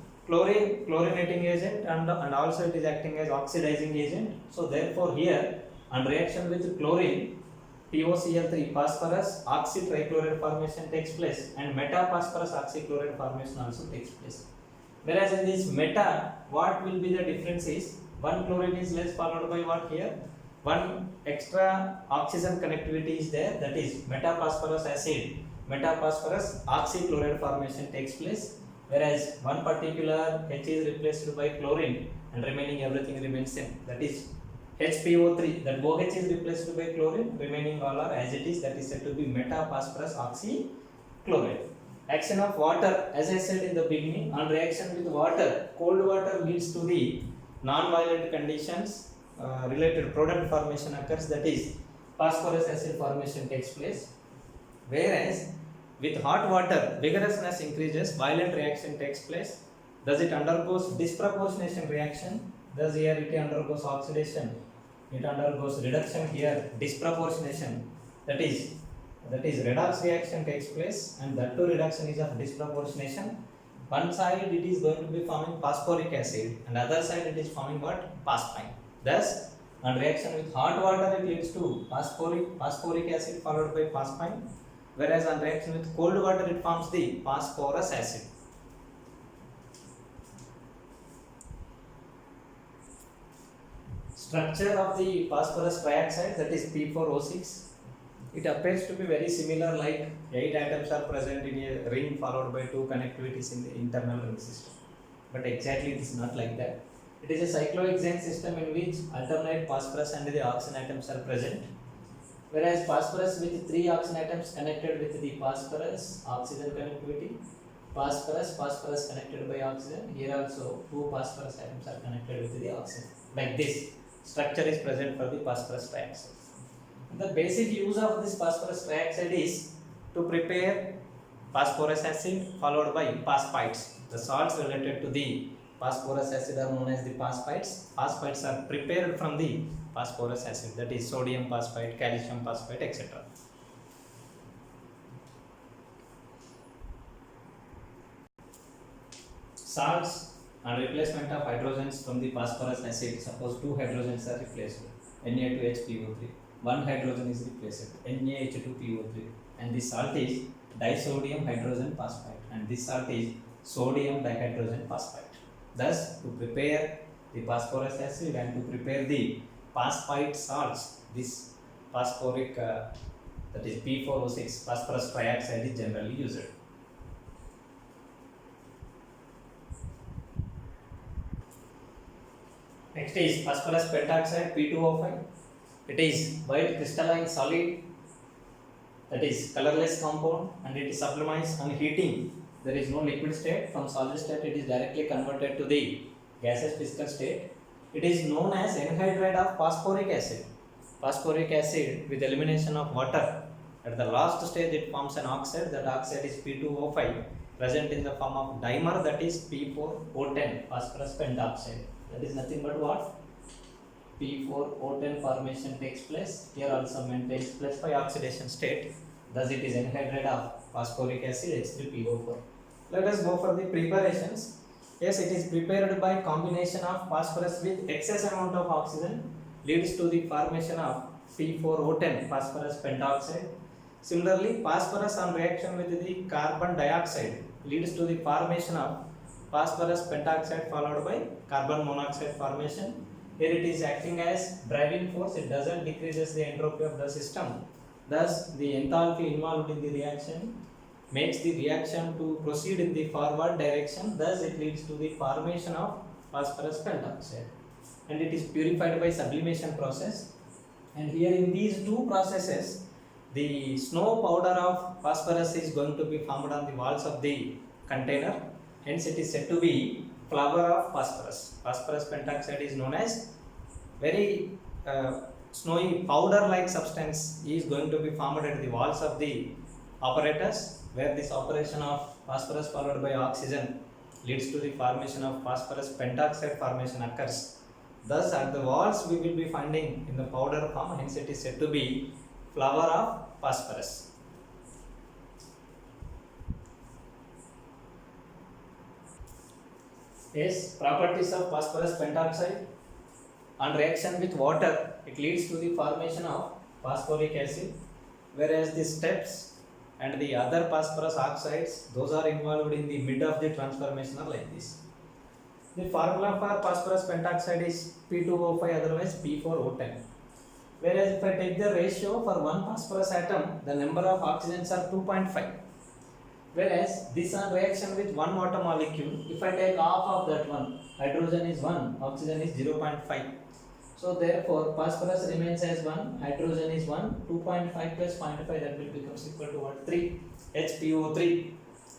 agent, and also it is acting as oxidizing agent. So therefore here, on reaction with chlorine, POCl3 phosphorus oxytrichloride formation takes place, and metaphosphorus oxychloride formation also takes place. Whereas in this meta, what will be the difference is, one chlorine is less followed by what here? One extra oxygen connectivity is there, that is metaphosphorus acid, metaphosphorus oxychloride formation takes place. Whereas one particular H is replaced by chlorine and remaining everything remains same, that is HPO3, that OH is replaced by chlorine, remaining all are as it is, that is said to be metaphosphorus oxychloride. Action of water, as I said in the beginning, on reaction with water, cold water leads to the non-violent conditions, related product formation occurs, that is phosphorus acid formation takes place. Whereas with hot water, vigorousness increases, violent reaction takes place, thus it undergoes disproportionation reaction, thus here it undergoes oxidation, it undergoes reduction, here disproportionation, that is redox reaction takes place, and that too reduction is of disproportionation. One side it is going to be forming phosphoric acid, and other side it is forming what? Phosphine. Thus on reaction with hot water it leads to phosphoric acid followed by phosphine, whereas on reaction with cold water it forms the phosphorus acid. Structure of the phosphorus trioxide, that is P4O6, it appears to be very similar, like 8 atoms are present in a ring followed by 2 connectivities in the internal ring system, but exactly it is not like that. It is a cyclohexane system in which alternate phosphorus and the oxygen atoms are present, whereas phosphorus with 3 oxygen atoms connected with the phosphorus oxygen connectivity, phosphorus connected by oxygen, here also 2 phosphorus atoms are connected with the oxygen. Like this structure is present for the phosphorus trioxide. The basic use of this phosphorus trioxide is to prepare phosphorus acid followed by phosphites. The salts related to the phosphorus acid are known as the phosphites. Phosphites are prepared from the phosphorus acid, that is sodium phosphate, calcium phosphate, etc. Salts and replacement of hydrogens from the phosphorus acid. Suppose 2 hydrogens are replaced, Na2HPO3. 1 hydrogen is replaced, NaH2PO3, and this salt is disodium hydrogen phosphate, and this salt is sodium dihydrogen phosphate. Thus, to prepare the phosphorus acid and to prepare the phosphite salts, this phosphoric, that is P4O6 phosphorus trioxide is generally used. Next is phosphorus pentoxide P2O5. It is white crystalline solid, that is colorless compound, and it is sublimized on heating. There is no liquid state. From solid state it is directly converted to the gaseous physical state. It is known as anhydride of phosphoric acid. Phosphoric acid with elimination of water. At the last stage it forms an oxide. That oxide is P2O5, present in the form of dimer, that is P4O10 phosphorus pentoxide. That is nothing but what? P4O10 formation takes place. Here also maintains +5 oxidation state. Thus it is anhydride of phosphoric acid H3PO4. Let us go for the preparations. Yes, it is prepared by combination of phosphorus with excess amount of oxygen, leads to the formation of P4O10 phosphorus pentoxide. Similarly, phosphorus on reaction with the carbon dioxide leads to the formation of phosphorus pentoxide followed by carbon monoxide formation. Here it is acting as driving force, it doesn't decreases the entropy of the system. Thus, the enthalpy involved in the reaction makes the reaction to proceed in the forward direction. Thus, it leads to the formation of phosphorus pentoxide, and it is purified by sublimation process. And here in these two processes, the snow powder of phosphorus is going to be formed on the walls of the container. Hence, it is said to be flower of phosphorus. Phosphorus pentoxide is known as very snowy powder-like substance is going to be formed at the walls of the apparatus, where this operation of phosphorus followed by oxygen leads to the formation of phosphorus pentoxide formation occurs. Thus, at the walls we will be finding in the powder form, hence it is said to be flower of phosphorus. Yes, properties of phosphorus pentoxide. On reaction with water, it leads to the formation of phosphoric acid, whereas the steps and the other phosphorus oxides, those are involved in the mid of the transformation are like this. The formula for phosphorus pentoxide is P2O5, otherwise P4O10. Whereas if I take the ratio for one phosphorus atom, the number of oxygens are 2.5. Whereas this on reaction with one water molecule, if I take half of that one, hydrogen is 1, oxygen is 0.5. So therefore phosphorus remains as 1, hydrogen is 1, 2.5 plus 0.5, that will becomes equal to what? 3, HPO3.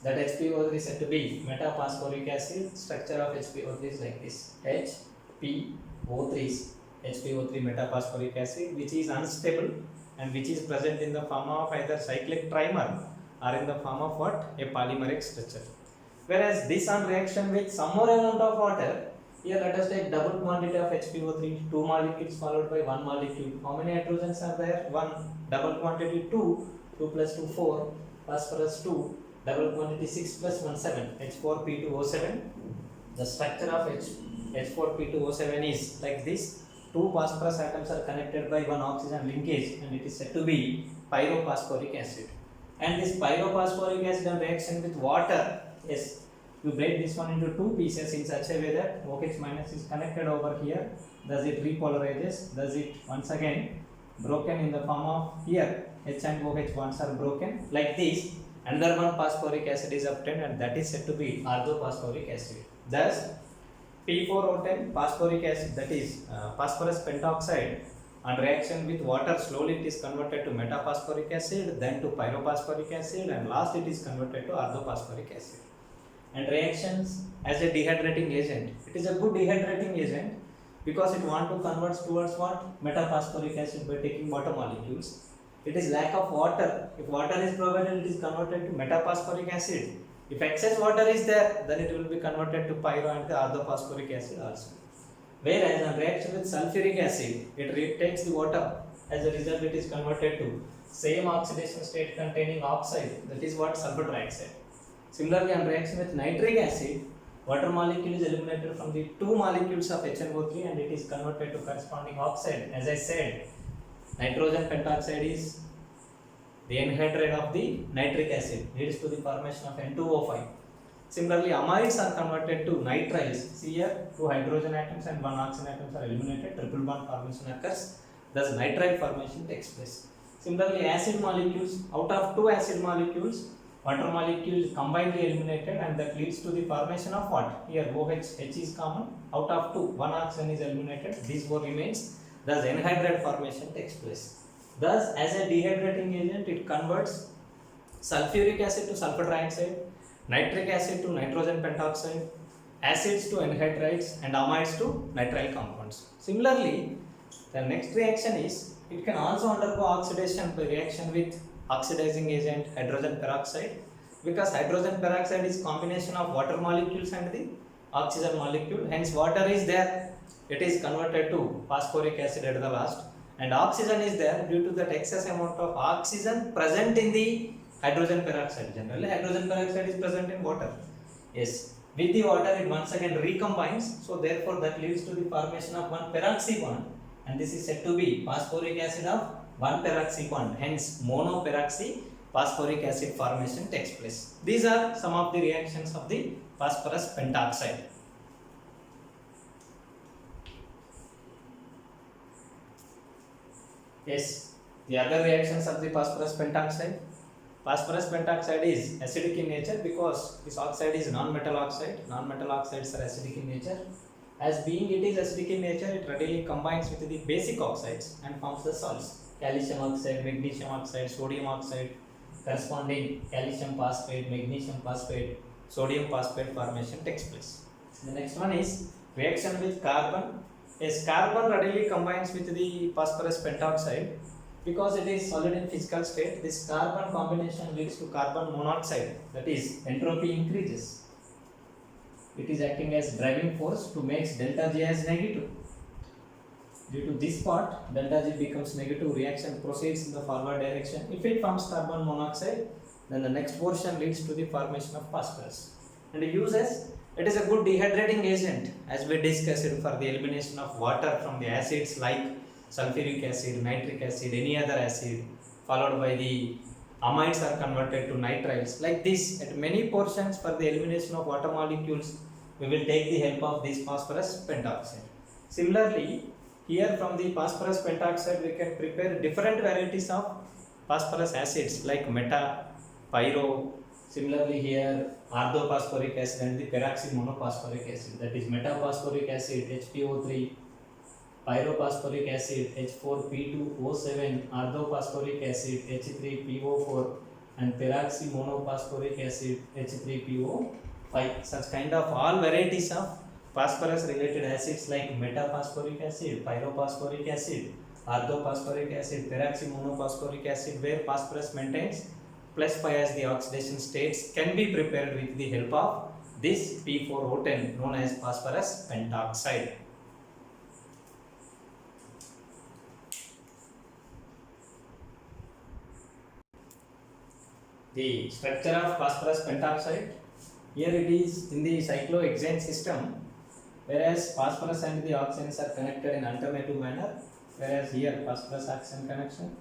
That HPO3 is said to be metaphosphoric acid. Structure of HPO3 is like this: HPO3 HPO3 metaphosphoric acid, which is unstable and which is present in the form of either cyclic trimer or in the form of what? A polymeric structure. Whereas this on reaction with some more amount of water, here let us take double quantity of HPO3, 2 molecules followed by 1 molecule. How many hydrogens are there? 1. Double quantity 2, 2 plus 2 4, phosphorus 2, double quantity 6 plus 1 7, H4P2O7. The structure of H4P2O7 is like this: 2 phosphorus atoms are connected by 1 oxygen linkage, and it is said to be pyrophosphoric acid. And this pyrophosphoric acid on reaction with water, yes, you break this one into 2 pieces in such a way that OH minus is connected over here, thus it repolarizes, thus it once again broken in the form of here H and OH bonds are broken like this. Another one phosphoric acid is obtained, and that is said to be orthophosphoric acid. Thus P4O10 phosphoric acid, that is phosphorus pentoxide, on reaction with water, slowly it is converted to metaphosphoric acid, then to pyrophosphoric acid, and last it is converted to orthophosphoric acid. And reactions as a dehydrating agent, it is a good dehydrating agent because it want to convert towards what? Metaphosphoric acid by taking water molecules. It is lack of water. If water is provided, it is converted to metaphosphoric acid. If excess water is there, then it will be converted to pyro and the orthophosphoric acid also. Whereas on reaction with sulfuric acid, it takes the water. As a result, it is converted to same oxidation state containing oxide, that is what? Sulfur trioxide. Similarly, on reaction with nitric acid, water molecule is eliminated from the 2 molecules of HNO3 and it is converted to corresponding oxide. As I said, nitrogen pentoxide is the anhydride of the nitric acid, leads to the formation of N2O5. Similarly, amides are converted to nitriles. See here, 2 hydrogen atoms and 1 oxygen atoms are eliminated, triple bond formation occurs, thus nitrile formation takes place. Similarly, acid molecules, out of 2 acid molecules, water molecule is combinedly eliminated, and that leads to the formation of what? Here OH, H is common, out of 2, 1 oxygen is eliminated, this 4 remains, thus anhydride formation takes place. Thus, as a dehydrating agent, it converts sulfuric acid to sulfur trioxide, nitric acid to nitrogen pentoxide, acids to anhydrides, and amides to nitrile compounds. Similarly, the next reaction is, it can also undergo oxidation by reaction with oxidizing agent hydrogen peroxide, because hydrogen peroxide is combination of water molecules and the oxygen molecule, hence water is there, it is converted to phosphoric acid at the last, and oxygen is there due to that excess amount of oxygen present in the hydrogen peroxide. Generally hydrogen peroxide is present in water, yes, with the water it once again recombines, so therefore that leads to the formation of one peroxy bond, and this is said to be phosphoric acid of one peroxy bond, hence monoperoxy phosphoric acid formation takes place. These are some of the reactions of the phosphorus pentoxide. Yes, the other reactions of the phosphorus pentoxide. Phosphorus pentoxide is acidic in nature because this oxide is non-metal oxide. Non-metal oxides are acidic in nature. As being it is acidic in nature, it readily combines with the basic oxides and forms the salts. Calcium oxide, magnesium oxide, sodium oxide, corresponding calcium phosphate, magnesium phosphate, sodium phosphate formation takes place. The next one is reaction with carbon. As carbon readily combines with the phosphorus pentoxide because it is solid in physical state. This carbon combination leads to carbon monoxide, that is entropy increases. It is acting as driving force to make delta G as negative. Due to this part, delta G becomes negative, reaction proceeds in the forward direction. If it forms carbon monoxide, then the next portion leads to the formation of phosphorus. And uses, it is a good dehydrating agent as we discussed for the elimination of water from the acids like sulfuric acid, nitric acid, any other acid, followed by the amides are converted to nitriles. Like this, at many portions for the elimination of water molecules, we will take the help of this phosphorus pentoxide. Similarly, here from the phosphorus pentoxide we can prepare different varieties of phosphorus acids like meta, pyro. Similarly here orthophosphoric acid and the peroxymonophosphoric acid, that is metaphosphoric acid HPO3, pyrophosphoric acid H4P2O7, orthophosphoric acid H3PO4 and peroxymonophosphoric acid H3PO5. Such kind of all varieties of phosphorus related acids like metaphosphoric acid, pyrophosphoric acid, orthophosphoric acid, peroxymonophosphoric acid, where phosphorus maintains +5 as the oxidation states, can be prepared with the help of this P4O10 known as phosphorus pentoxide. The structure of phosphorus pentoxide, here it is in the cyclohexane system, whereas phosphorus and the oxygens are connected in alternative manner, whereas here phosphorus oxygen connection,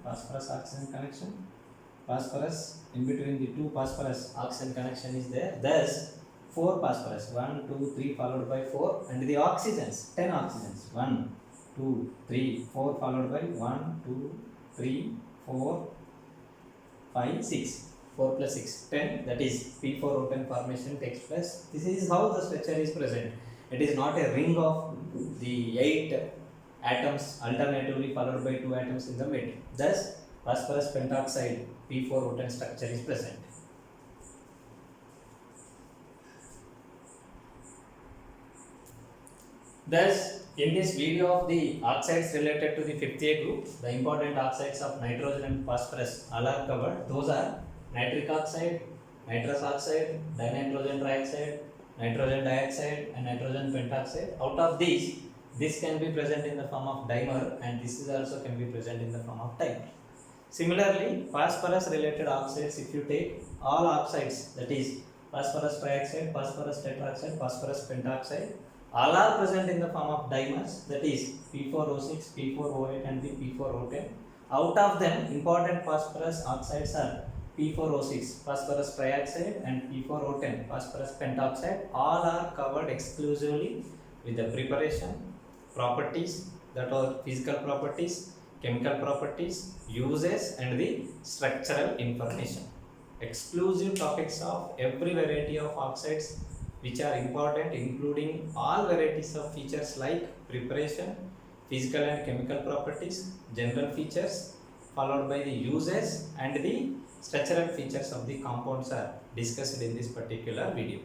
phosphorus in between the two phosphorus oxygen connection is there. Thus 4 phosphorus, 1, 2, 3 followed by 4, and the oxygens, 10 oxygens, 1, 2, 3, 4 followed by 1, 2, 3, 4, 5, 6. 4 plus 6, 10, that is P4O10 formation takes place. This is how the structure is present. It is not a ring of the 8 atoms alternatively followed by 2 atoms in the middle. Thus, phosphorus pentoxide P4O10 structure is present. Thus, in this video of the oxides related to the 5th A group, the important oxides of nitrogen and phosphorus all are covered. Those are nitric oxide, nitrous oxide, dinitrogen trioxide, nitrogen dioxide and nitrogen pentoxide. Out of these, this can be present in the form of dimer and this is also can be present in the form of dimer. Similarly, phosphorus related oxides, if you take all oxides, that is phosphorus trioxide, phosphorus tetroxide, phosphorus pentoxide, all are present in the form of dimers, that is P4O6, P4O8 and the P4O10. Out of them, important phosphorus oxides are P4O6 phosphorus trioxide and P4O10 phosphorus pentoxide. All are covered exclusively with the preparation, properties, that are physical properties, chemical properties, uses and the structural information. Exclusive topics of every variety of oxides which are important, including all varieties of features like preparation, physical and chemical properties, general features, followed by the uses and the structural features of the compounds are discussed in this particular video.